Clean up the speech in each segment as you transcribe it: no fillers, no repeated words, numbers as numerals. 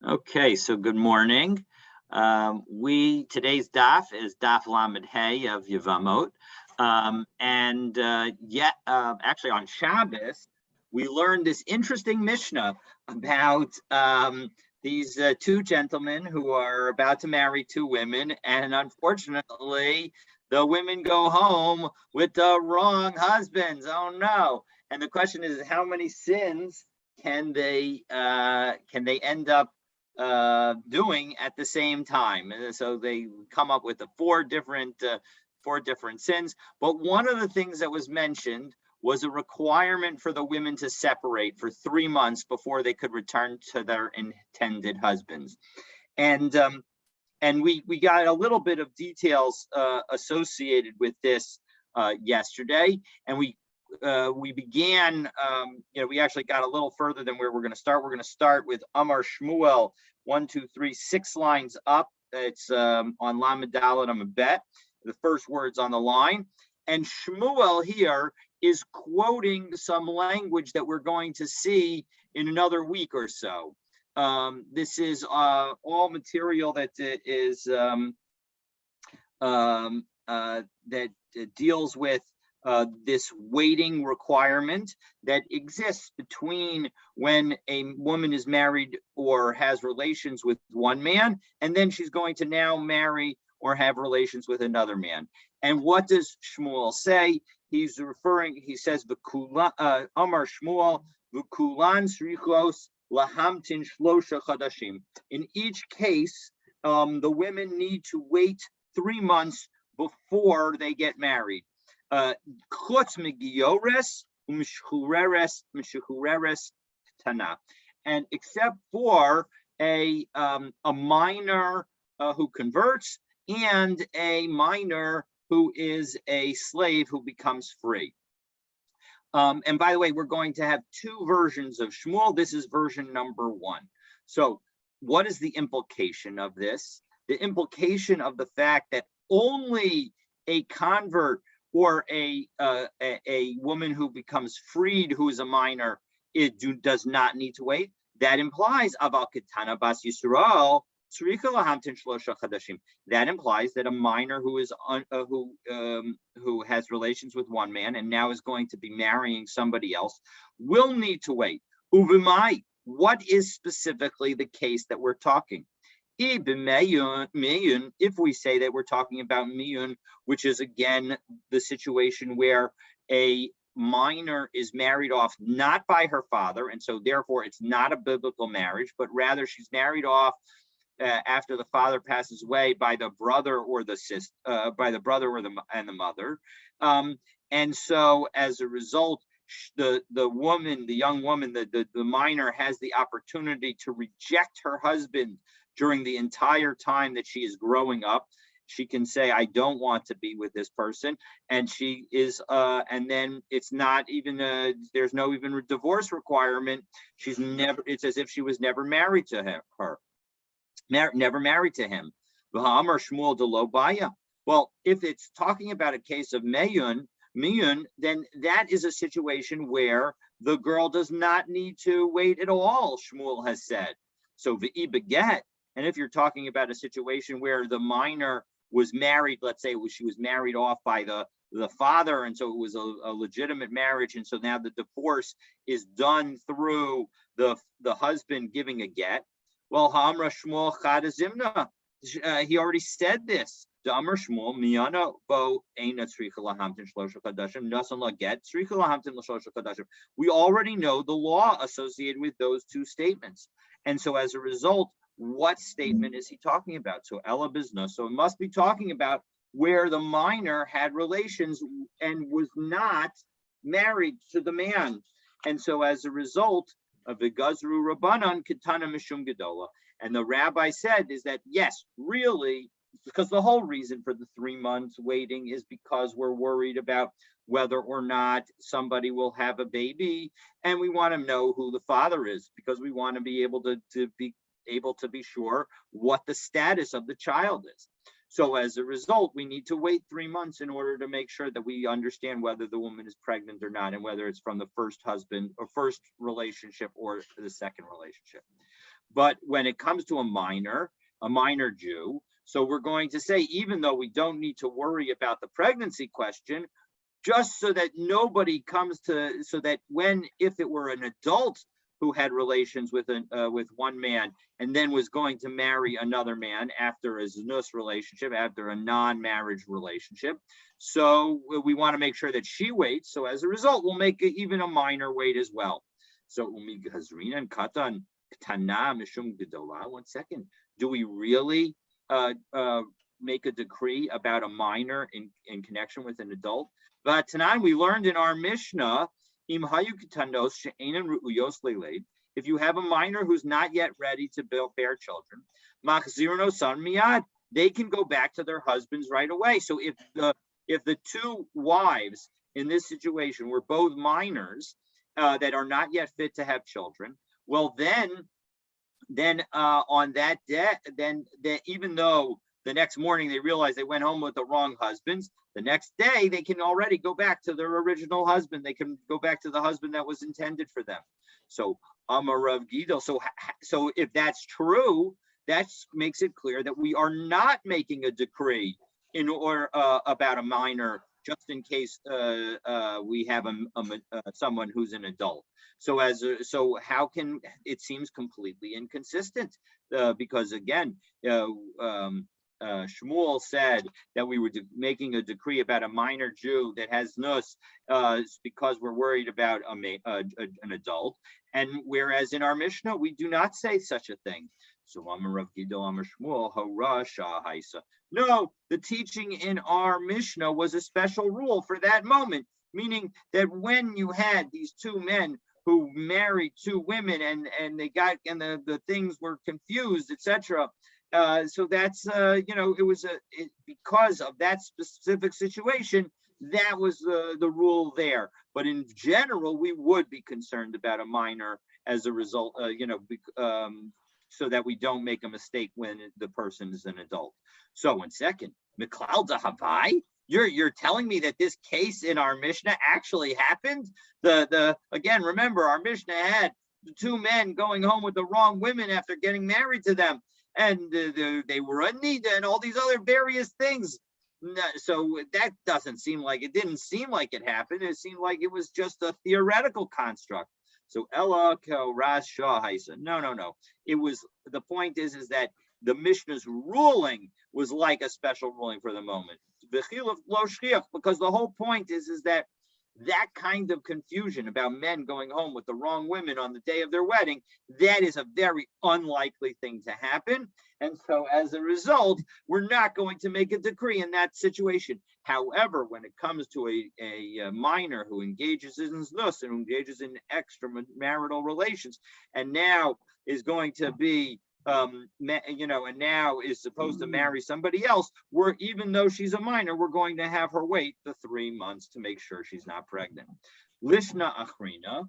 Okay, so good morning. Today's daf is daf Lamed Hey of Yevamot, actually on Shabbos we learned this interesting Mishnah about these two gentlemen who are about to marry two women, and unfortunately the women go home with the wrong husbands. Oh no! And the question is, how many sins can they end up doing at the same time? So they come up with the four different sins. But one of the things that was mentioned was a requirement for the women to separate for 3 months before they could return to their intended husbands. And we got a little bit of details associated with this yesterday, and we began, we actually got a little further than where we're going to start. We're going to start with Amar Shmuel, 1, 2, 3, 6 lines up. It's on Lamed Dalet Amud Bet, the first words on the line. And Shmuel here is quoting some language that we're going to see in another week or so. This is all material that deals with this waiting requirement that exists between when a woman is married or has relations with one man, and then she's going to now marry or have relations with another man. And what does Shmuel say? He says, Amar Shmuel, v'kulan srichos lahamtin shlosha chadashim. In each case, the women need to wait 3 months before they get married. Chutz megiyores umshureres tana, and except for a minor who converts and a minor who is a slave who becomes free. And by the way, we're going to have two versions of Shmuel. This is version number 1. So what is the implication of this? The implication of the fact that only a convert or a woman who becomes freed, who is a minor, does not need to wait. That implies aval ketana bas Yisrael. That implies that a minor who is who has relations with one man and now is going to be marrying somebody else will need to wait. Uvimai, what is specifically the case that we're talking? If we say that we're talking about miyun, which is again the situation where a minor is married off not by her father, and so therefore it's not a biblical marriage, but rather she's married off after the father passes away by the brother or the sister, and the mother, and so as a result, the young woman, the minor, has the opportunity to reject her husband during the entire time that she is growing up. She can say, I don't want to be with this person, and she is and then it's not even there's no even divorce requirement. It's as if she was never married to never married to him. Well, if it's talking about a case of miyun, then that is a situation where the girl does not need to wait at all, Shmuel has said. So v'i beget, and if you're talking about a situation where the minor was married, let's say she was married off by the father, and so it was a legitimate marriage, and so now the divorce is done through the husband giving a get. Well, Ha'amra Shmuel Chadazimna, he already said this. Da'amar Shmuel miyana bo eina tzricha lahamtin shlosha chadashim nasan laget tzricha lahamtin l'shlosha chadashim. We already know the law associated with those two statements, and so as a result, what statement is he talking about? So Ella Bizna. So it must be talking about where the minor had relations and was not married to the man, and so as a result, Vigazru Rabbanan Kitana Mishum Gedola. And the rabbi said is that yes, really, because the whole reason for the 3 months waiting is because we're worried about whether or not somebody will have a baby, and we want to know who the father is, because we want to be able to be sure what the status of the child is. So as a result, we need to wait 3 months in order to make sure that we understand whether the woman is pregnant or not, and whether it's from the first husband or first relationship or the second relationship. But when it comes to a minor Jew, so we're going to say, even though we don't need to worry about the pregnancy question, just so that nobody comes to, so that if it were an adult who had relations with one man and then was going to marry another man after a znus relationship, after a non-marriage relationship, so we want to make sure that she waits. So as a result, we'll make even a minor wait as well. So and katan tana mishum gedola. 1 second. Do we really make a decree about a minor in connection with an adult? But tonight we learned in our Mishnah, if you have a minor who's not yet ready to bear children, they can go back to their husbands right away. So if the two wives in this situation were both minors that are not yet fit to have children, well then on that day, then even though the next morning they realize they went home with the wrong husbands, the next day they can already go back to their original husband. They can go back to the husband that was intended for them. So Amarav Gidel. So if that's true, that makes it clear that we are not making a decree in order about a minor, just in case we have someone who's an adult. So how can it seems completely inconsistent because again, Shmuel said that we were making a decree about a minor Jew that has nus because we're worried about an adult, and whereas in our Mishnah we do not say such a thing. So Amar Rav Gidel Amar Shmuel Hara Shah Haisa. No, the teaching in our Mishnah was a special rule for that moment, meaning that when you had these two men who married two women and they got and the things were confused, etc. So that's it was because of that specific situation, that was the rule there. But in general, we would be concerned about a minor as a result, so that we don't make a mistake when the person is an adult. So 1 second, Miklal Dahavai, you're telling me that this case in our Mishnah actually happened? Again, remember our Mishnah had the two men going home with the wrong women after getting married to them, and they were anida and all these other various things. So that didn't seem like it happened. It seemed like it was just a theoretical construct. So Ella Ras Shah Haisa. No. It was, the point is that the Mishnah's ruling was like a special ruling for the moment. Because the whole point is that kind of confusion about men going home with the wrong women on the day of their wedding, that is a very unlikely thing to happen. And so as a result, we're not going to make a decree in that situation. However, when it comes to a minor who engages in znus and engages in extramarital relations, and now is going to be and now is supposed to marry somebody else, even though she's a minor, we're going to have her wait the 3 months to make sure she's not pregnant. Lishna Achrina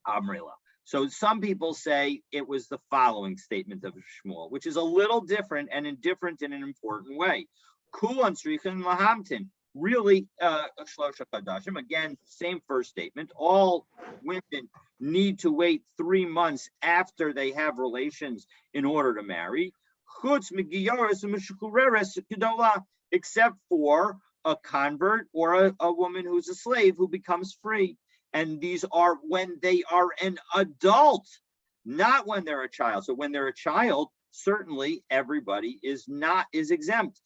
Amrila. So some people say it was the following statement of Shmuel, which is a little different and indifferent in an important way. Kulan Srichin Lahamtin. Really, again, same first statement. All women need to wait 3 months after they have relations in order to marry, except for a convert or a woman who's a slave who becomes free. And these are when they are an adult, not when they're a child. So when they're a child, certainly everybody is exempt.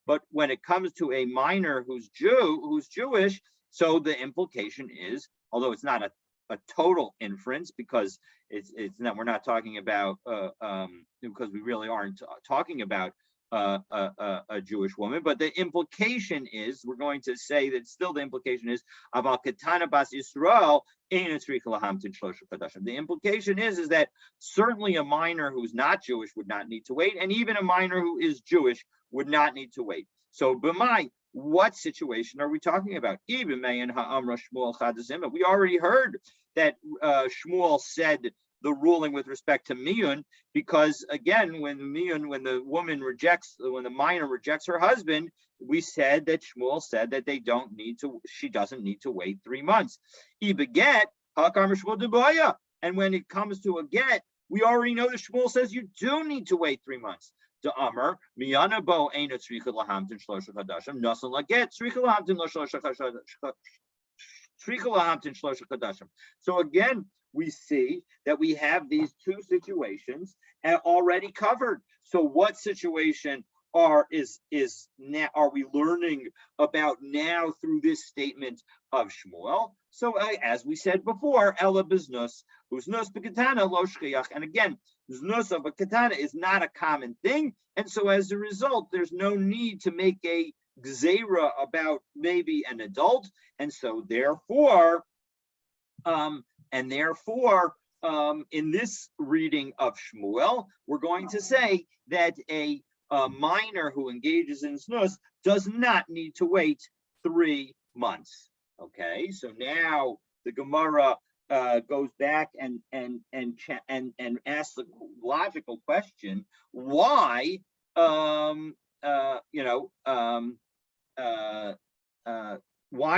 But when it comes to a minor who's Jewish, so the implication is, although it's not a total inference, because it's not, we're not talking about because we really aren't talking about a Jewish woman, but the implication is, we're going to say that still the implication is about Ketana Bas Yisrael. The implication is that certainly a minor who's not Jewish would not need to wait, and even a minor who is Jewish would not need to wait. So b'mai, what situation are we talking about? We already heard that Shmuel said the ruling with respect to miyun, because again, when the minor rejects her husband, we said that Shmuel said that she doesn't need to wait 3 months. And when it comes to a get, we already know the Shmuel says you do need to wait 3 months. The Amar miyana bo eina tzricha lahamtin shlosha chadashim nasan laget tzricha lahamtin shlosha chadashim. So again, we see that we have these two situations already covered. So what situation are we learning about now through this statement of Shmuel? So as we said before, Ela biznus, uznus b'katana lo shchiach. And again, znus of a katana is not a common thing, and so as a result, there's no need to make a gzeira about maybe an adult, and so therefore, in this reading of Shmuel, we're going to say that a minor who engages in znus does not need to wait 3 months. Okay, so now the Gemara goes back and asks the logical question: why, why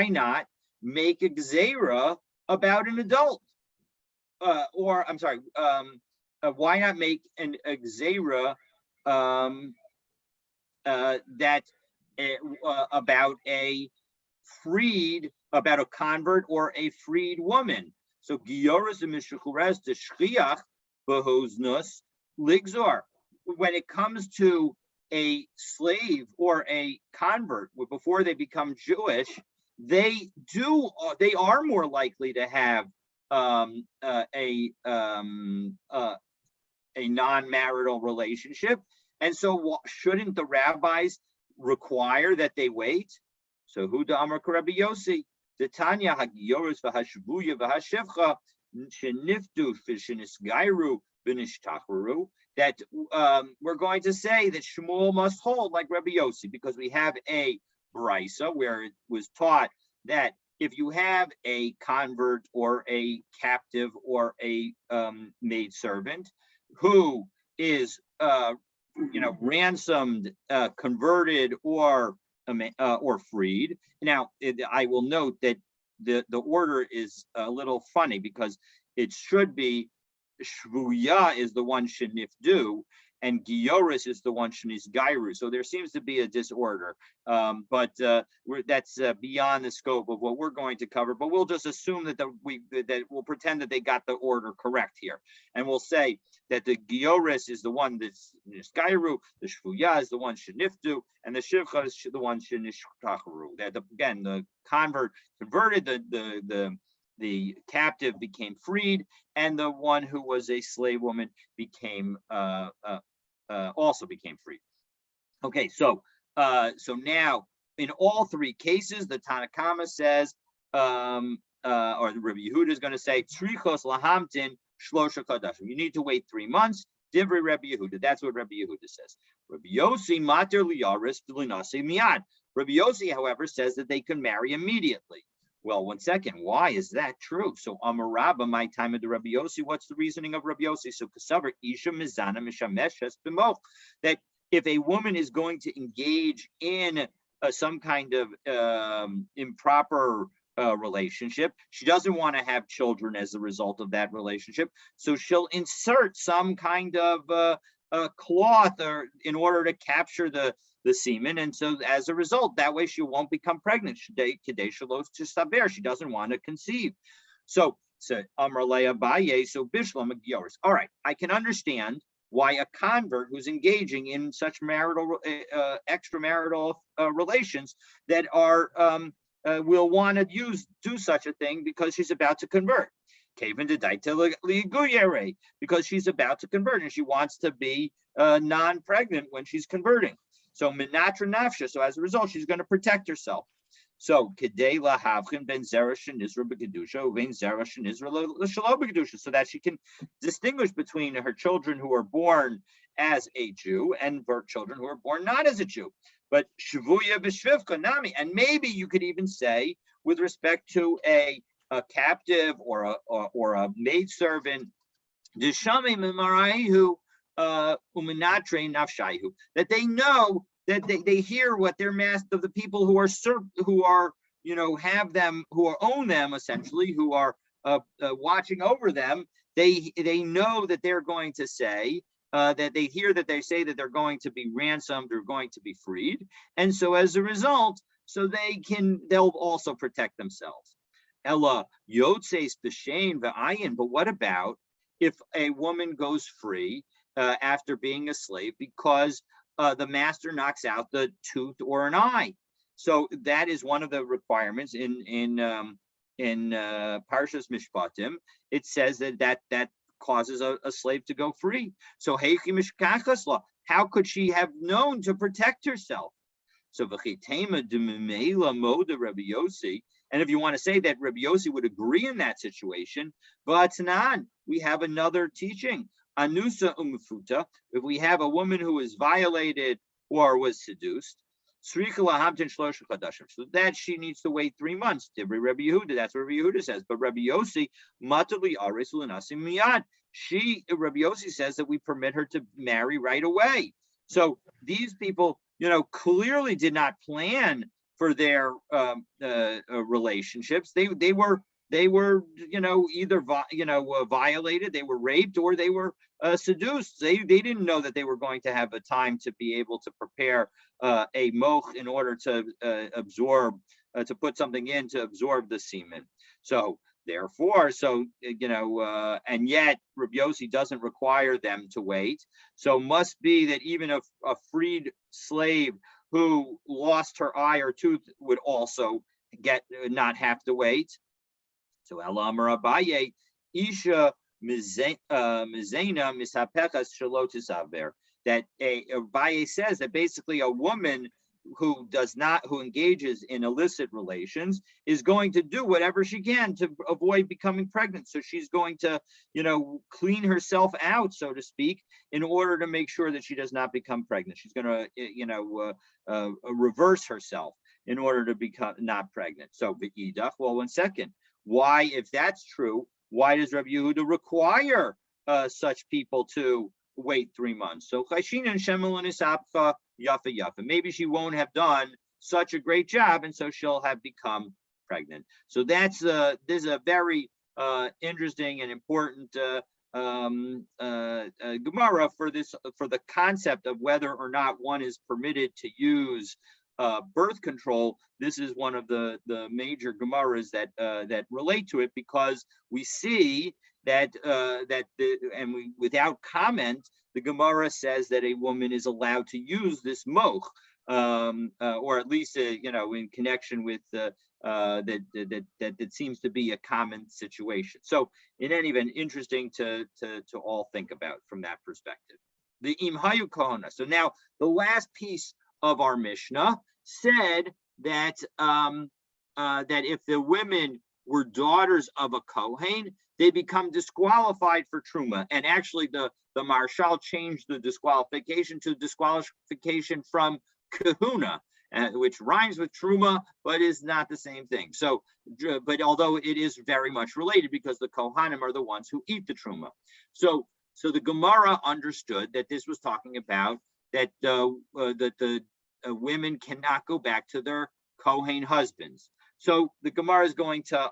not make a gzeira about an adult? Or I'm sorry, why not make a gzeira about a freed, about a convert or a freed woman? So Gioris and Mishuchures the Shchiach Behoznus Ligzor. When it comes to a slave or a convert, before they become Jewish, they are more likely to have a non-marital relationship, and so shouldn't the rabbis require that they wait? So Huda Amar Rabbi Yossi, the Tanya Hagioris v'Hashvuya v'Hashivcha sheniftu v'shenisgairu v'nishtachru. That we're going to say that Shmuel must hold like Rabbi Yossi, because we have a brisa where it was taught that if you have a convert or a captive or a maidservant who is ransomed, converted, or freed. Now, I will note that the order is a little funny, because it should be Shvuya is the one shenifdu, and Gioris is the one shenisgairu. So there seems to be a disorder, but that's beyond the scope of what we're going to cover. But we'll just assume that we'll pretend that they got the order correct here, and we'll say that the Gioris is the one that's nisgairu, the Shvuya is the one shenifdu, and the Shivcha is the one shenishtacharu. That again, the convert converted, the captive became freed, and the one who was a slave woman became also became free. Okay, so now in all three cases, the Tanakama says, or the Rabbi Yehuda is going to say, Trichos lahamtin shlosha kadashim. You need to wait 3 months. Divrei Rabbi Yehuda. That's what Rabbi Yehuda says. Rabbi Yossi mater liyaris v'linase miyad. Rabbi Yossi, however, says that they can marry immediately. Well, 1 second. Why is that true? So Amarabba, my time of the Rabbi Yossi, what's the reasoning of Rabbi Yossi? So Kasavar Isha Mizana Mishameshes B'moch, that if a woman is going to engage in some kind of improper relationship, she doesn't want to have children as a result of that relationship, so she'll insert some kind of cloth or in order to capture the semen, and so as a result, that way she won't become pregnant. She doesn't want to conceive. So Amrlei Abaye, so Bishlam Gioris. All right, I can understand why a convert who's engaging in such marital extramarital relations that are will want to do such a thing, because she's about to convert. Because she's about to convert and she wants to be non-pregnant when she's converting. So minatra nafsha. So as a result, she's going to protect herself. So kedei lahavchin ben zerash and Israel b'kedusha uvein zerash and Israel l'shalom b'kedusha, so that she can distinguish between her children who are born as a Jew and her children who are born not as a Jew. But shvuya b'shvivka nami, and maybe you could even say with respect to a captive or a maidservant, deshami memarayihu uminatre nafshayihu, that they know that they hear what their master, the people who are have them, who own them essentially, who are watching over them, they know that they're going to say that they hear that they say that they're going to be ransomed or going to be freed, and so as a result, so they'll also protect themselves. Ella yotzeis b'shein v'ayin. But what about if a woman goes free after being a slave because the master knocks out the tooth or an eye? So that is one of the requirements in Parshas Mishpatim. It says that causes a slave to go free. So heichi mishkachas la, how could she have known to protect herself? So v'chitema d'mimela moda Rabbi Yossi. And if you want to say that Rabbi Yossi would agree in that situation, v'atzanan, we have another teaching. Anusa umfuta, if we have a woman who is violated or was seduced, so that she needs to wait 3 months. Rabbi Yehuda, that's what Rabbi Yehuda says. But Rabbi Yossi, matali arisul nasim miyad. Rabbi Yossi says that we permit her to marry right away. So these people, clearly did not plan for their relationships. They were either violated, they were raped, or they were seduced. They didn't know that they were going to have a time to be able to prepare a moch in order to absorb, to put something in to absorb the semen. So therefore, and yet Rabbi Yossi doesn't require them to wait. So must be that even a freed slave who lost her eye or tooth would also not have to wait. So Ela Amar Abaye, Isha Mizena Misapechas Shelo Tisaver. That Abaye says that basically a woman who engages in illicit relations is going to do whatever she can to avoid becoming pregnant. So she's going to, clean herself out, so to speak, in order to make sure that she does not become pregnant. She's going to, reverse herself in order to become not pregnant. So v'idach, well, 1 second. Why, if that's true, why does Rabbi Yehuda require such people to wait 3 months? So maybe she won't have done such a great job, and so she'll have become pregnant. So this is a very interesting and important Gemara for the concept of whether or not one is permitted to use birth control. This is one of the major Gemaras that relate to it, because we see that without comment, the Gemara says that a woman is allowed to use this moch, or at least in connection with that seems to be a common situation. So in any event, interesting to all think about from that perspective. The imhayu kohana. So now the last piece of our Mishnah said that that if the women were daughters of a Kohen, they become disqualified for Truma. And actually the Marshal changed the disqualification to disqualification from Kahuna, which rhymes with Truma, but is not the same thing. So, but although it is very much related, because the Kohanim are the ones who eat the Truma. So the Gemara understood that this was talking about that the women cannot go back to their Kohen husbands. So the Gemara is going to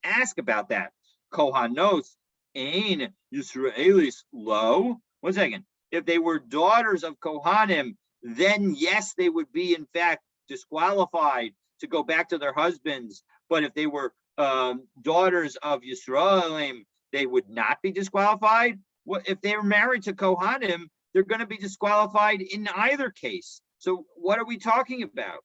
ask about that. Kohanos ein Yisraelis lo. 1 second. If they were daughters of Kohanim, then yes, they would be in fact disqualified to go back to their husbands. But if they were daughters of Yisraelim, they would not be disqualified. Well, if they were married to Kohanim, they're going to be disqualified in either case. So what are we talking about?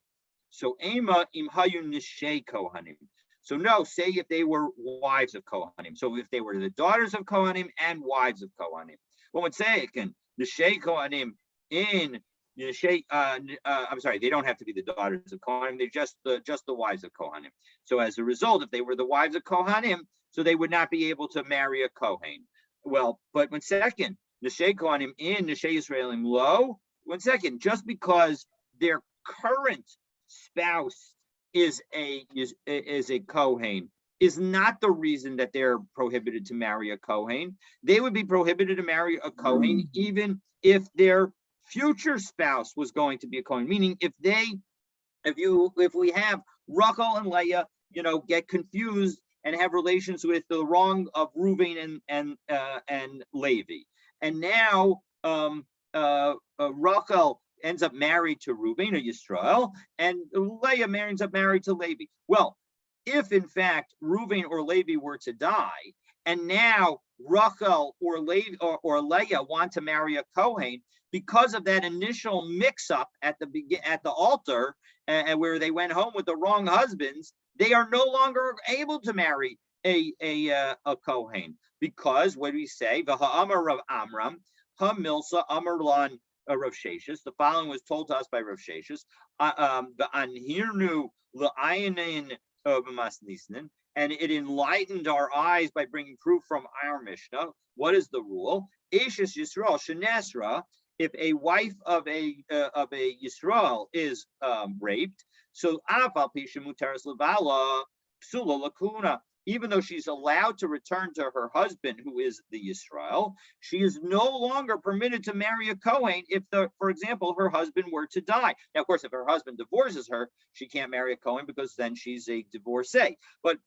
So Ema imhayu nishei Kohanim. So no, say if they were wives of Kohanim. So if they were the daughters of Kohanim and wives of Kohanim. Well, would say it can nishei Kohanim in nishei. I'm sorry, they don't have to be the daughters of Kohanim. They're just the wives of Kohanim. So as a result, if they were the wives of Kohanim, so they would not be able to marry a Kohen. Well, but 1 second, nishei Kohanim in nishei Yisraelim lo. 1 second, just because their current spouse is a Kohen is not the reason that they're prohibited to marry a Kohen. They would be prohibited to marry a Kohen even if their future spouse was going to be a Kohen. Meaning, if we have Rachel and Leah, get confused and have relations with the wrong of Reuven and Levi. And now Rachel ends up married to Reuven or Yisrael, and Leah ends up married to Levi. Well, if in fact Reuven or Levi were to die, and now Rachel or Levi or Leah want to marry a Kohen, because of that initial mix-up at the altar, and where they went home with the wrong husbands, they are no longer able to marry a Kohen, because what do we say? V'ha'amar Rav Amram, ha'milsa amarlan Rav Sheshes. The following was told to us by Rav Sheshes. V'anhirnu l'ayinin b'masnisnin, and it enlightened our eyes by bringing proof from our Mishnah. What is the rule? Eshes Yisrael shenesra. If a wife of a Yisrael is raped, so even though she's allowed to return to her husband, who is the Yisrael, she is no longer permitted to marry a Kohen if, for example, her husband were to die. Now, of course, if her husband divorces her, she can't marry a Kohen because then she's a divorcee. But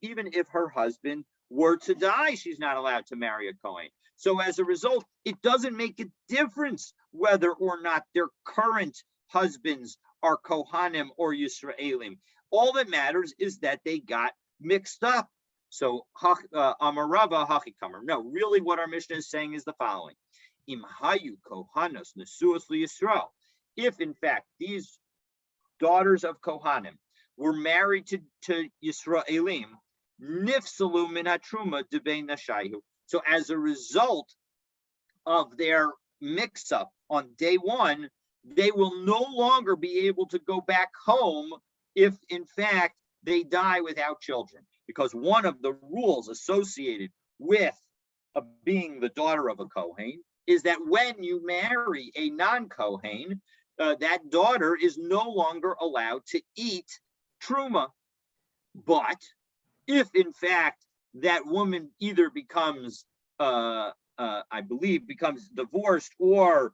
even if her husband were to die, she's not allowed to marry a Kohen. So as a result, it doesn't make a difference whether or not their current husbands are Kohanim or Yisraelim. All that matters is that they got mixed up. So Amarava Hachikamer. No, really what our Mishnah is saying is the following. Im hayu Kohanos nesuos liYisrael. If in fact these daughters of Kohanim were married to Yisraelim, nifsalu min hatruma debein nashayu. So as a result of their mix-up on day one, they will no longer be able to go back home if, in fact, they die without children. Because one of the rules associated with being the daughter of a Kohen is that when you marry a non-Kohen, that daughter is no longer allowed to eat truma. But if, in fact, that woman either becomes, I believe, becomes divorced or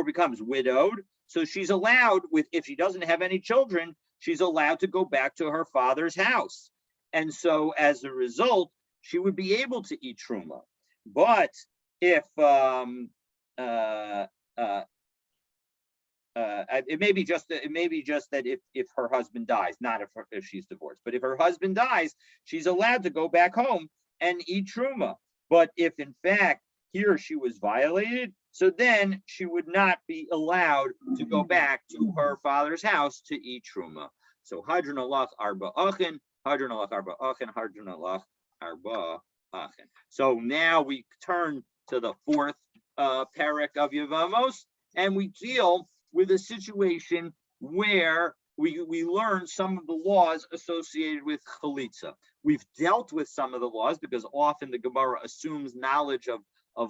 becomes widowed, so she's allowed, if she doesn't have any children, she's allowed to go back to her father's house, and so as a result, she would be able to eat truma. But if it may be just that if her husband dies, not if she's divorced, but if her husband dies, she's allowed to go back home and eat truma. But if in fact here she was violated, so then she would not be allowed to go back to her father's house to eat truma. So hadron alach arba achin, hadron alach arba achin, hadron alach arba achin. So now we turn to the fourth parak of Yevamos, and we deal with a situation where we learn some of the laws associated with chalitza. We've dealt with some of the laws because often the Gemara assumes knowledge of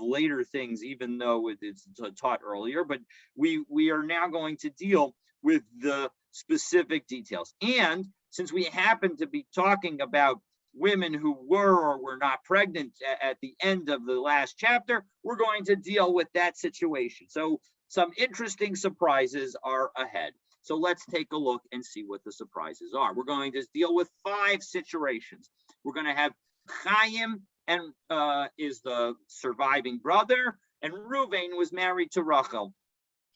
later things, even though it's taught earlier. But we are now going to deal with the specific details. And since we happen to be talking about women who were or were not pregnant at the end of the last chapter, we're going to deal with that situation. So some interesting surprises are ahead. So let's take a look and see what the surprises are. We're going to deal with 5 situations. We're going to have Chaim and is the surviving brother, and Reuven was married to Rachel.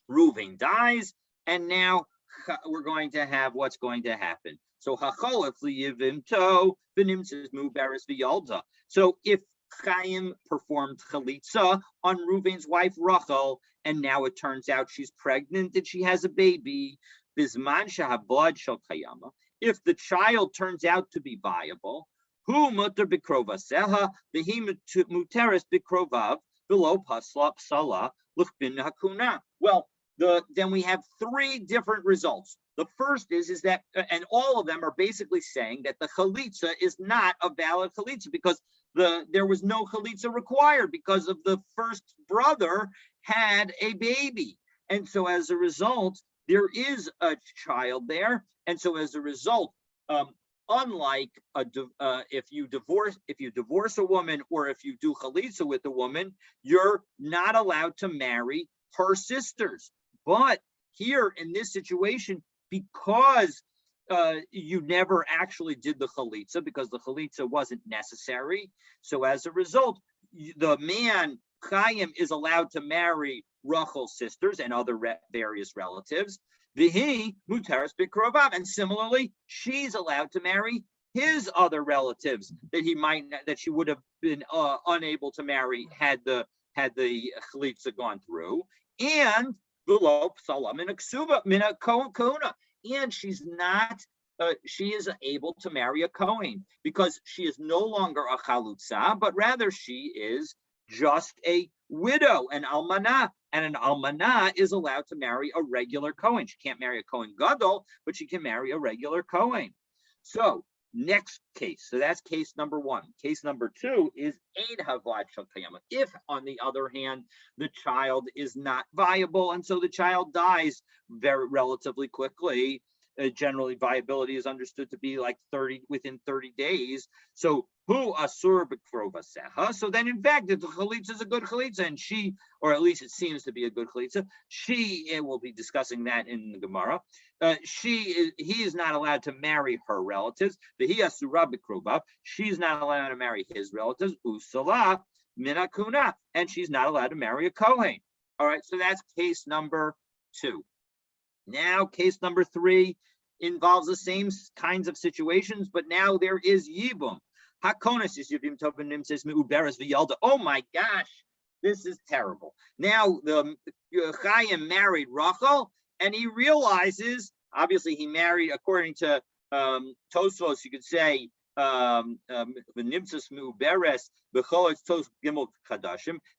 Reuven dies, and now we're going to have what's going to happen. So So if Chaim performed chalitza on Reuven's wife Rachel, and now it turns out she's pregnant and she has a baby, bisman shahabad shel kayama. If the child turns out to be viable, hu muter bikrovaseha v'hi muteres bikrovav below pasla psala l'chbin hakuna. Well, then we have 3 different results. The first is that, and all of them are basically saying that the chalitza is not a valid chalitza because there was no chalitza required because of the first brother had a baby. And so as a result, there is a child there. And so as a result, Unlike if you divorce a woman, or if you do chalitza with a woman, you're not allowed to marry her sisters. But here in this situation, because you never actually did the chalitza, because the chalitza wasn't necessary, so as a result, the man Chaim is allowed to marry Rachel's sisters and other various relatives. Vihi mutaris bikrovav, and similarly, she's allowed to marry his other relatives that she would have been unable to marry had the chalitza gone through. And below psalam in a ksuba min a kohuna, and she is able to marry a Kohen, because she is no longer a chalutza, but rather she is just a widow, an almanah, and an almanah is allowed to marry a regular Kohen. She can't marry a Kohen Gadol, but she can marry a regular Kohen. So next case, so that's case number one. Case number two is Eid Havlad Shel Kayama. If, on the other hand, the child is not viable, and so the child dies very relatively quickly. Generally, viability is understood to be like within 30 days. So who asur b'krovaseha? So then, in fact, if the chalitza is a good chalitza, and she, or at least it seems to be a good chalitza, we'll be discussing that in the Gemara. He is not allowed to marry her relatives. V'hi asura b'krovav. She's not allowed to marry his relatives. Usala minakuna, and she's not allowed to marry a Kohen. All right, so that's case number two. Now, case number three involves the same kinds of situations, but now there is yibum. Oh my gosh, this is terrible. Now the Chaim married Rachel, and he realizes, obviously he married, according to Tosfos, you could say,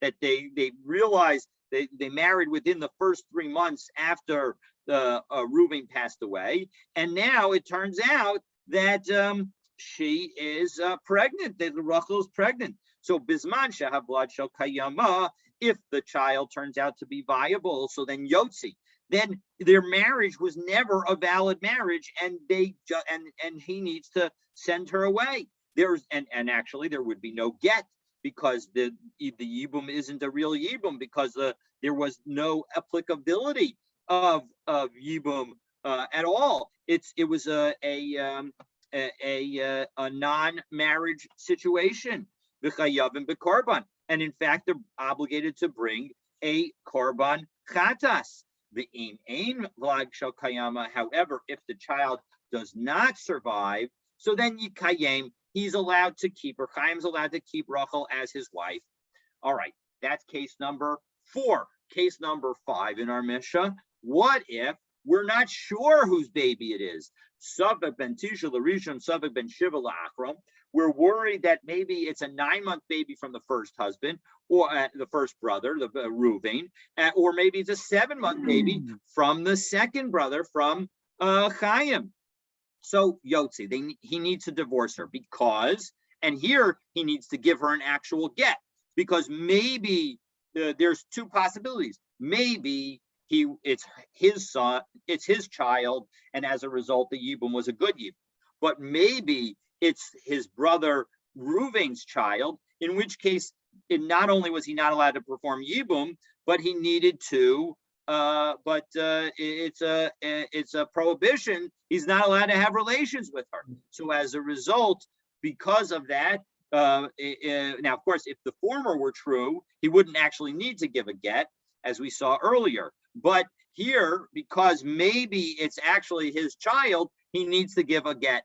that they realized they married within the first 3 months after Reuven passed away, and now it turns out that she is pregnant. That Rachel is pregnant. So bisman shehavlad shel kayama, if the child turns out to be viable, so then yotzi, then their marriage was never a valid marriage, and and he needs to send her away. And actually there would be no get, because the yibum isn't a real yibum, because there was no applicability of yibum at all. It was a non-marriage situation, v'chayavim b'korban, and in fact they're obligated to bring a korban chatas. The ein v'lag shel kayama. However, if the child does not survive, so then yikayim, he's allowed to keep her. Chaim's allowed to keep Rachel as his wife. All right, that's case number 4. Case number 5 in our Mishnah. What if we're not sure whose baby it is? Savak ben Tisha l'rishon, Savak ben Shiva la'achron. We're worried that maybe it's a 9-month baby from the first husband, or the first brother, the Reuven, or maybe it's a 7-month baby from the second brother, from Chaim. So Yotzi, he needs to divorce her, because, and here he needs to give her an actual get, because maybe there's 2 possibilities. Maybe it's his son, it's his child, and as a result, the yibum was a good yibum. But maybe it's his brother Reuven's child, in which case, not only was he not allowed to perform yibum, but he needed to. It's a prohibition. He's not allowed to have relations with her. So as a result, because of that, now of course, if the former were true, he wouldn't actually need to give a get, as we saw earlier. But here, because maybe it's actually his child, he needs to give a get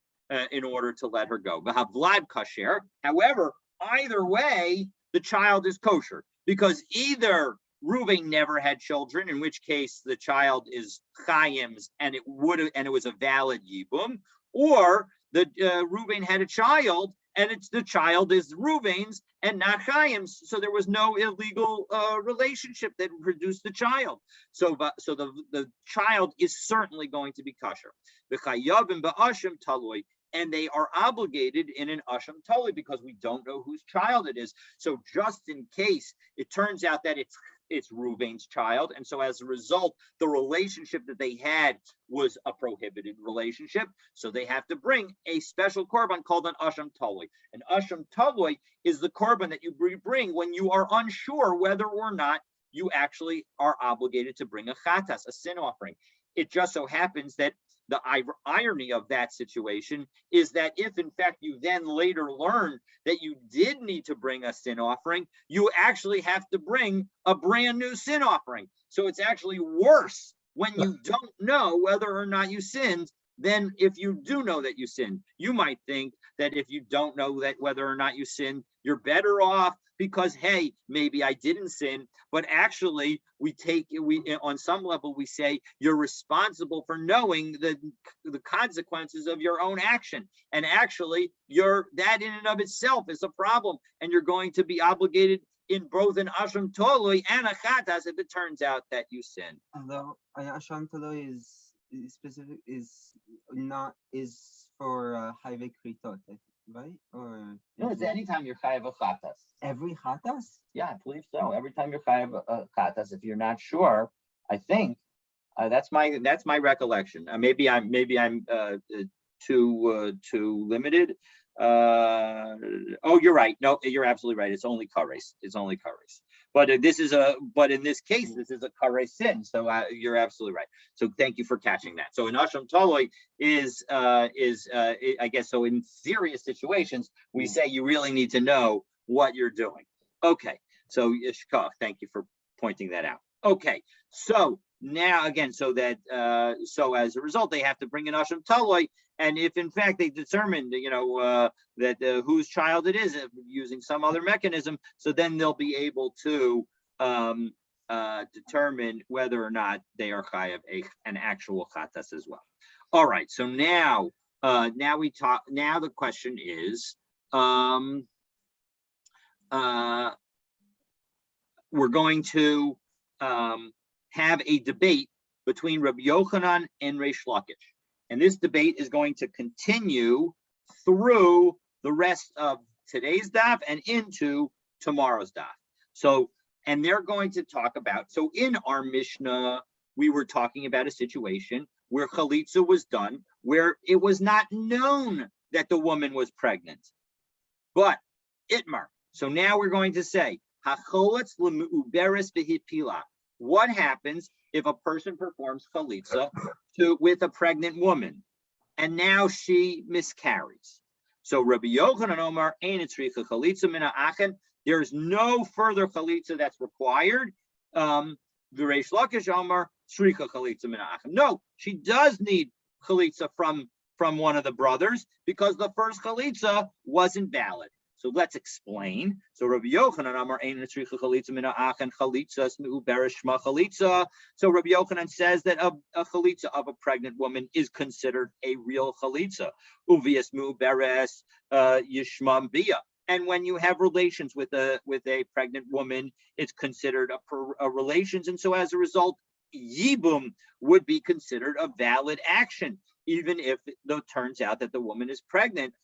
in order to let her go. Vlad kasher. However, either way, the child is kosher, because either Reuven never had children, in which case the child is Chaim's, and it was a valid yibum, or the Reuven had a child, and the child is Reuven's and not Chaim's, so there was no illegal relationship that produced the child. So the child is certainly going to be kosher. The chayavim ba'ashim talui, and they are obligated in an asham talui, because we don't know whose child it is. So just in case it turns out that it's Reuven's child, and so as a result, the relationship that they had was a prohibited relationship. So they have to bring a special korban called an asham taloi. An asham taloi is the korban that you bring when you are unsure whether or not you actually are obligated to bring a chatas, a sin offering. It just so happens that the irony of that situation is that if in fact you then later learn that you did need to bring a sin offering, you actually have to bring a brand new sin offering. So it's actually worse when you don't know whether or not you sinned than if you do know that you sinned. You might think that if you don't know that whether or not you sinned, you're better off because, hey, maybe I didn't sin, but actually we on some level we say you're responsible for knowing the consequences of your own action, and actually that in and of itself is a problem, and you're going to be obligated in both an asham toloi and a chatas if it turns out that you sin. Although an asham toloi is specific, is for high kritot, right? Or no, it's anytime you're chayav a chatas. Every chatas? Yeah, I believe so. Every time you're chayav a chatas, if you're not sure, I think that's my recollection. Maybe I'm too limited. Oh, you're right. No, you're absolutely right. It's only kares. But in this case, this is a kares sin. So you're absolutely right. So thank you for catching that. So an asham taloi is I guess so. In serious situations, we say you really need to know what you're doing. Okay. So Yishkach, thank you for pointing that out. Okay. So now again, so as a result, they have to bring an asham taloi. And if in fact they determined, that whose child it is using some other mechanism, so then they'll be able to determine whether or not they are chayav an actual chatas as well. All right. So now we talk. Now the question is, we're going to have a debate between Rabbi Yochanan and Reish Lakish. And this debate is going to continue through the rest of today's daf and into tomorrow's daf. So, and they're going to talk about, so in our Mishnah, we were talking about a situation where chalitza was done, where it was not known that the woman was pregnant, but itmar. So now we're going to say, hacholitz lemuberes v'hipila. What happens if a person performs chalitza with a pregnant woman, and now she miscarries? So Rabbi Yochanan Omar, ein tzricha chalitza mina achen. There is no further chalitza that's required. The Reish Lakish Omar, tzricha chalitza mina achen. No, she does need chalitza from one of the brothers because the first chalitza wasn't valid. So let's explain. So Rabbi Yochanan Amar ein tzricha chalitza mina achen chalitzas meuberes shma chalitza. So Rabbi Yochanan says that a chalitza of a pregnant woman is considered a real chalitza. Uvias meuberes yishma bia. And when you have relations with a pregnant woman, it's considered a relations, and so as a result, yibum would be considered a valid action, even if it turns out that the woman is pregnant.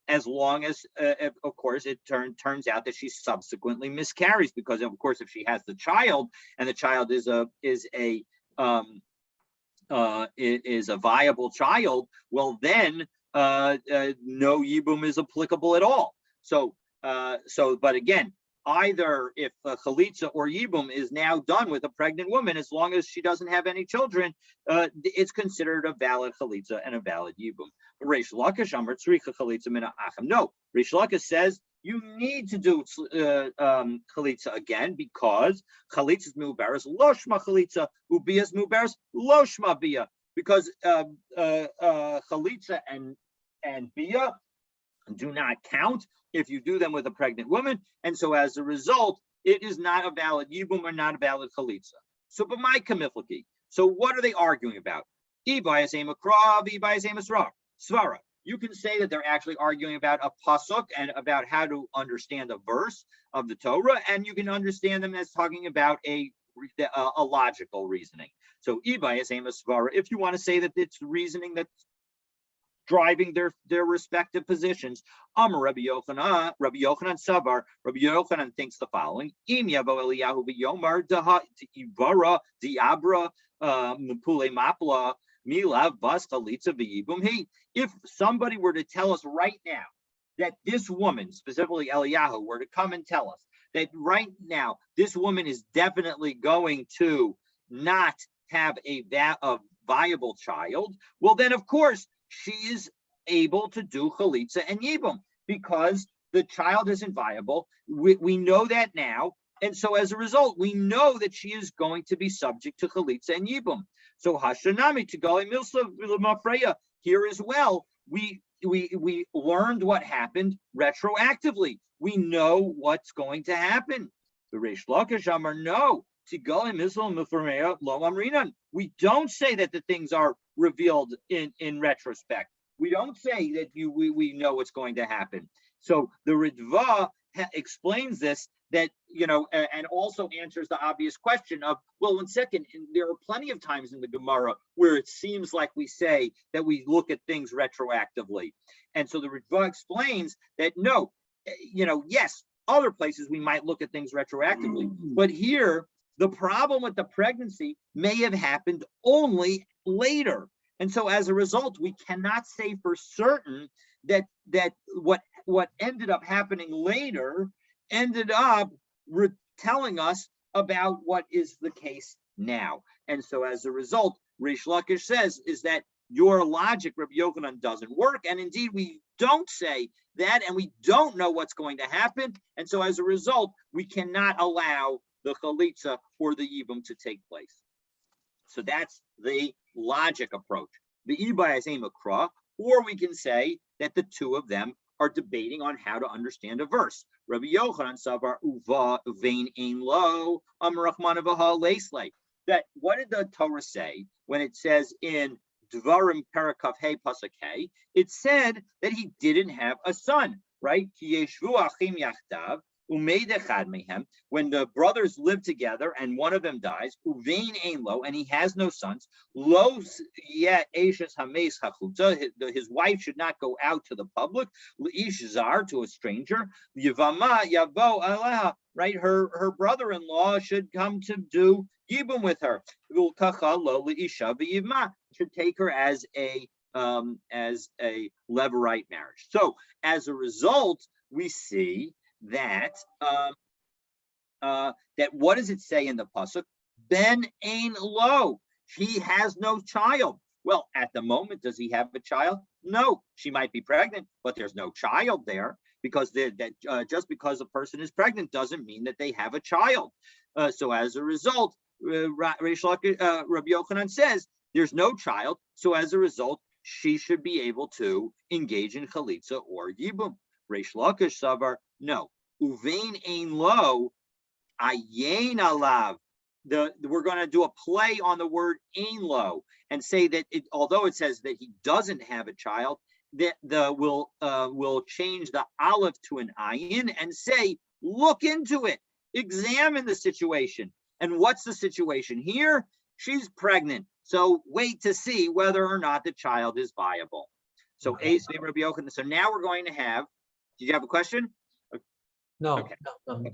As long as, of course, it turns out that she subsequently miscarries, because of course, if she has the child and the child is a viable child, well then no yibum is applicable at all. So but again, either if chalitza or yibum is now done with a pregnant woman, as long as she doesn't have any children, it's considered a valid chalitza and a valid yibum. Reish Lakish Amar tzricha chalitza mina acham. No, Reish Lakish says you need to do chalitza again, because chalitza is mubaris lo shma chalitza, ubiyas mubaris lo shma bia, because chalitza and bia do not count if you do them with a pregnant woman, and so as a result, it is not a valid yibum or not a valid chalitza. So, but my kamiflaki. So, what are they arguing about? Svara. You can say that they're actually arguing about a pasuk and about how to understand a verse of the Torah, and you can understand them as talking about a logical reasoning. So, if you want to say that it's reasoning driving their respective positions. Rabbi Yochanan Savar. Rabbi Yochanan thinks the following: Im yavo Eliyahu v'yomar ivara diabra mepule mapla milav bas chalitza v'yibum he. If somebody were to tell us right now that this woman, specifically Eliyahu, were to come and tell us that right now this woman is definitely going to not have a viable child, well, then of course she is able to do chalitza and yibum because the child isn't viable. We know that now, and so as a result, we know that she is going to be subject to chalitza and yibum. So hashanami to gali milsa mafreya here as well. We learned what happened retroactively. We know what's going to happen. The Reish Lakish Amar no. We don't say that the things are revealed in retrospect. We don't say that we know what's going to happen. So the Ritva explains this, that, and also answers the obvious question of, well, 1 second, there are plenty of times in the Gemara where it seems like we say that we look at things retroactively. And so the Ritva explains that no, yes, other places we might look at things retroactively, but here the problem with the pregnancy may have happened only later. And so as a result, we cannot say for certain that what ended up happening later ended up telling us about what is the case now. And so as a result, Reish Lakish says is that your logic, Rabbi Yochanan, doesn't work. And indeed, we don't say that, and we don't know what's going to happen. And so as a result, we cannot allow the chalitza or the yibum to take place. So that's the logic approach. The ibai is a makra, or we can say that the two of them are debating on how to understand a verse. Rabbi Yochanan savar uva vein ein lo amrachman avaha leisle. That what did the Torah say when it says in Dvarim Perakav Hey Pasuk Hey? It said that he didn't have a son, right? Ki yeshvu achim yachdav. When the brothers live together and one of them dies, uvein ein lo, and he has no sons, lo yet eshes hameis hachutza, his wife should not go out to the public, leish zar, to a stranger, Yevamot yavo aleha, right? Her brother-in-law should come to do yibum with her. Should take her as a levirate marriage. So as a result, we see that what does it say in the pasuk? Ben ein lo. He has no child. Well, at the moment, does he have a child? No. She might be pregnant, but there's no child there, because just because a person is pregnant doesn't mean that they have a child. So as a result, Rabbi Yochanan says there's no child. So as a result, she should be able to engage in chalitza or yibum. Reish Lakish savar no. Uvein ein lo ayin alav. We're going to do a play on the word ein lo and say that although it says that he doesn't have a child, that will change the aleph to an ayin and say, look into it, examine the situation. And what's the situation here? She's pregnant. So wait to see whether or not the child is viable. So Rabbi Yochanan. So now we're going to have. Did you have a question? No. Okay. No.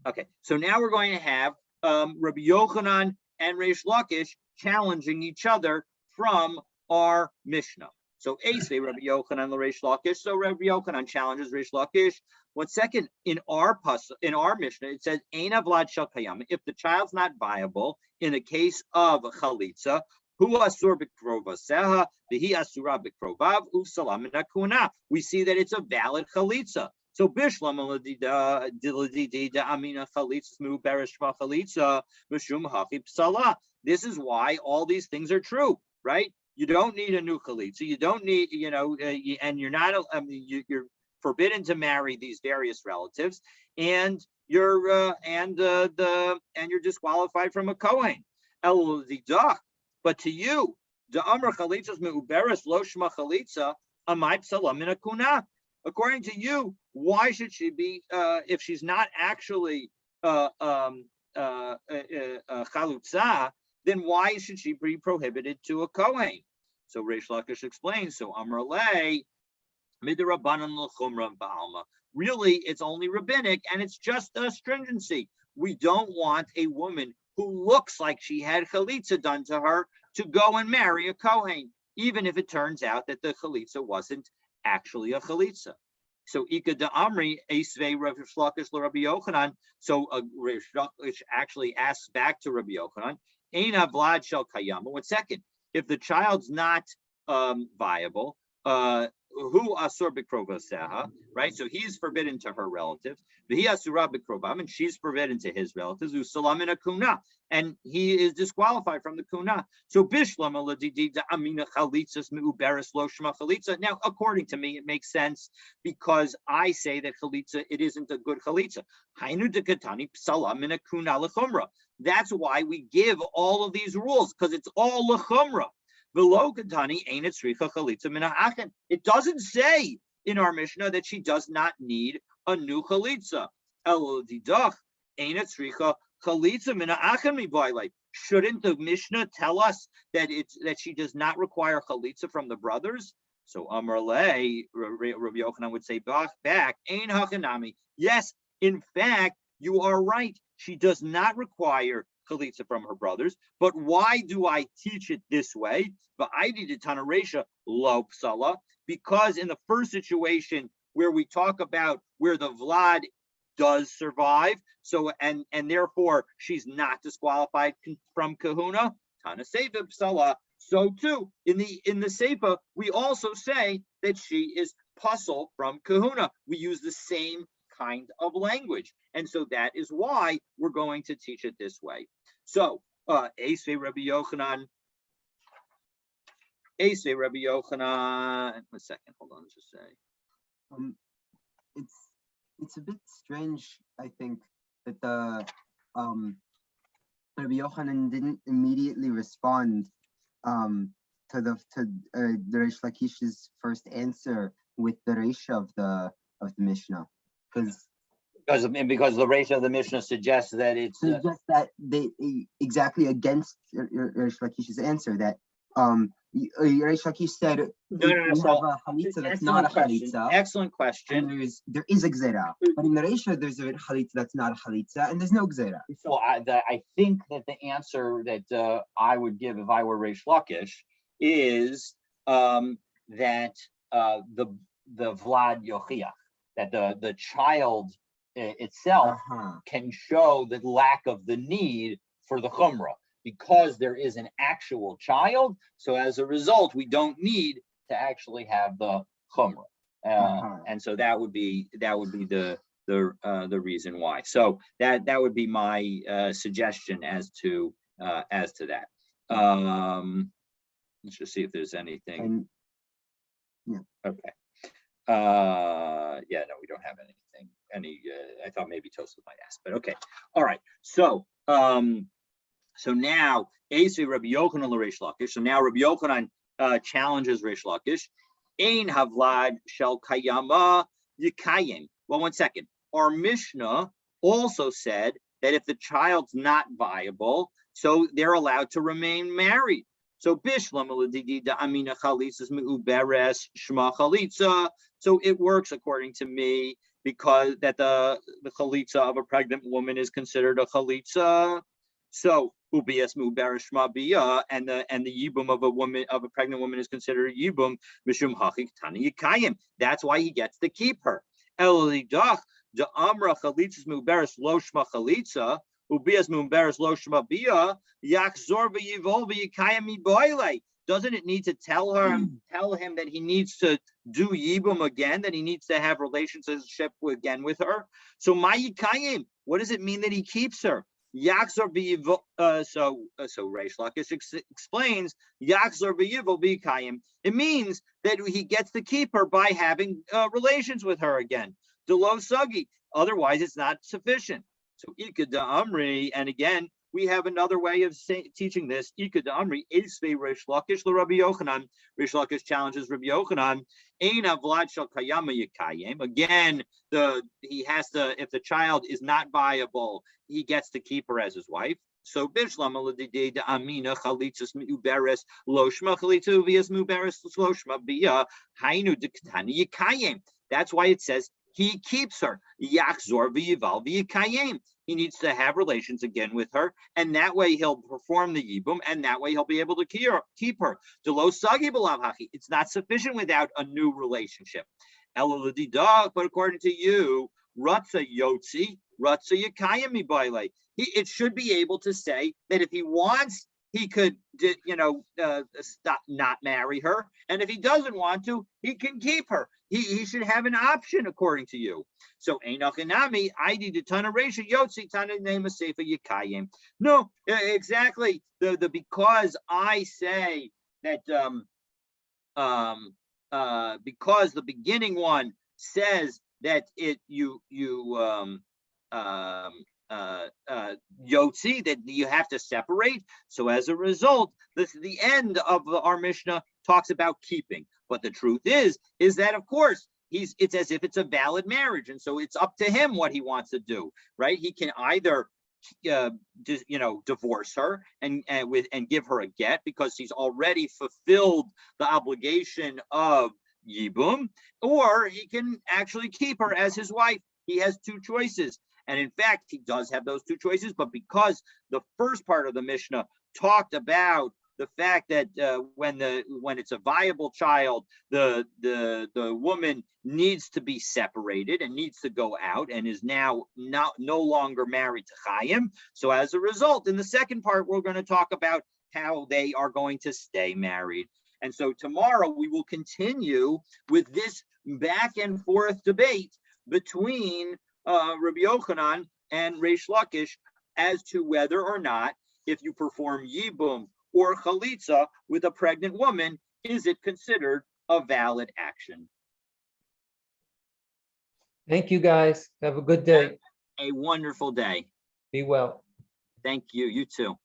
Okay. So now we're going to have Rabbi Yochanan and Reish Lakish challenging each other from our Mishnah. So Rabbi Yochanan Reish Lakish. So Rabbi Yochanan challenges Reish Lakish. 1 second, in our Mishnah, it says Ein avlad shel kayam. If the child's not viable in the case of chalitza, hu asur b'krovaseha, v'hi asura b'krovav, u'salam min hakuna. We see that it's a valid chalitza. So bishlam amina chalitza mu bereshma chalitza mishum hachi psala. This is why all these things are true, right? You don't need a new chalitza. You don't need, and you're not. You're forbidden to marry these various relatives, and you're disqualified from a kohen. But to you, the amr chalitzas meuberes lo shma chalitza amay psala min hakuna. According to you, why should she be if she's not actually chalutza? Then why should she be prohibited to a kohen? So Reish Lakish explains. So Amar Lei midrabanan l'chumra ba'alma. Really, it's only rabbinic, and it's just a stringency. We don't want a woman who looks like she had chalitza done to her to go and marry a kohen, even if it turns out that the chalitza wasn't actually a chalitza. So Ika de Amri Esvei Rav Shlakish Rabbi Yochanan. So Rav Shlakish actually asks back to Rabbi Yochanan, Eina Vlad Shel Kayama. 1 second. If the child's not viable, who asur bikrovaseha, right? So he's forbidden to her relatives. V'hi asura bikrovam, and she's forbidden to his relatives. Usalam in a kuna, and he is disqualified from the kuna. So bishlam aladidi da amina chalitzas meuberes lo shema chalitza. Now, according to me, it makes sense because I say that chalitza, it isn't a good chalitza. Hainu de katani psalam in a kuna lechumra. That's why we give all of these rules, because it's all lechumra. It doesn't say in our Mishnah that she does not need a new chalitza. Shouldn't the Mishnah tell us that she does not require chalitza from the brothers? So Amar Lei, Rabbi Yochanan would say back, Ein hachanami. Yes, in fact, you are right. She does not require chalitza from her brothers. But why do I teach it this way? But I did it Tanaresha lo psala, because in the first situation where we talk about where the Vlad does survive, so and therefore she's not disqualified from kahuna, Tana Seifa psala. So too in the Seifa we also say that she is puzzle from kahuna. We use the same kind of language, and so that is why we're going to teach it this way. So, Esvei Rabbi Yochanan. 1 second, hold on, let's just say. It's a bit strange, I think, that the Rabbi Yochanan didn't immediately respond to the Reish Lakish's first answer with the Reisha of the Mishnah, because the ratio of the Mishnah suggests that it's that they exactly against Reish Lakish's answer, that Reish Lakish said we have a chalitza that's not a chalitza. Excellent question. And there is a gzera, but in the Reisha there's a chalitza that's not a chalitza, and there's no gzera. So I think that the answer that I would give if I were Reish Lakish is that the Vlad Yochiach, that the child itself can show the lack of the need for the chumrah, because there is an actual child. So as a result, we don't need to actually have the chumrah, and so that would be the reason why. So that would be my suggestion as to that. Let's just see if there's anything. Okay. No, we don't have anything. I thought maybe Tosaf might ask, but okay. All right. So now Esei Rabbi Yochanan l'Reish Lakish. So now Rabbi Yochanan challenges Reish Lakish. Ein havlad shel kayama yikayim. Well, 1 second. Our Mishnah also said that if the child's not viable, so they're allowed to remain married. So bishlam da amina chalitzas meuberes shma chalitza. So it works according to me, because that the chalitza of a pregnant woman is considered a chalitza. So ubias meuberes shma bia, and the yibum of a pregnant woman is considered a yibum mishum hachik tani yikayim. That's why he gets to keep her. Elidach da amra chalitzas meuberes lo shma chalitza. Doesn't it need to tell him that he needs to do yibum again, that he needs to have relationship again with her? So Mayikayim, what does it mean that he keeps her? So Reish Lakish explains it means that he gets to keep her by having relations with her again. Delo Sagi, otherwise it's not sufficient. So Ika da Amri, and again, we have another way of teaching this. Ika da Amri, Esvei Reish Lakish l'Rabbi Yochanan. Reish Lakish challenges Rabbi Yochanan. Ein avlad shel kayama yikayim. Again, he has to, if the child is not viable, he gets to keep her as his wife. So bishlam aladide amina chalitzas uberes loshma chalitza uvias muberes loshma bia hainu diktani yikayim. That's why it says he keeps her. Yachzor v'yival v'yikayim. He needs to have relations again with her, and that way he'll perform the yibum, and that way he'll be able to keep her. It's not sufficient without a new relationship. But according to you, Ratza Yotzi, Ratza Yakayami Baile. It should be able to say that if he wants, he could, stop, not marry her, and if he doesn't want to, he can keep her. He should have an option, according to you. So Einachinami, I need a ton of ratio Yotzi Tana name a Sefer Yakayim. No, exactly. The because I say that because the beginning one says that Yotzi, that you have to separate. So as a result, the end of our Mishnah talks about keeping. But the truth is that, of course, it's as if it's a valid marriage, and so it's up to him what he wants to do, right? He can either divorce her and give her a get because he's already fulfilled the obligation of Yibum, or he can actually keep her as his wife. He has two choices. And in fact, he does have those two choices, but because the first part of the Mishnah talked about the fact that when it's a viable child, the woman needs to be separated and needs to go out and is now no longer married to Chaim. So as a result, in the second part, we're going to talk about how they are going to stay married. And so tomorrow we will continue with this back and forth debate between Rabbi Yochanan and Reish Lakish as to whether or not, if you perform Yibum or Chalitza with a pregnant woman, is it considered a valid action? Thank you, guys. Have a good day. A wonderful day. Be well. Thank you. You too.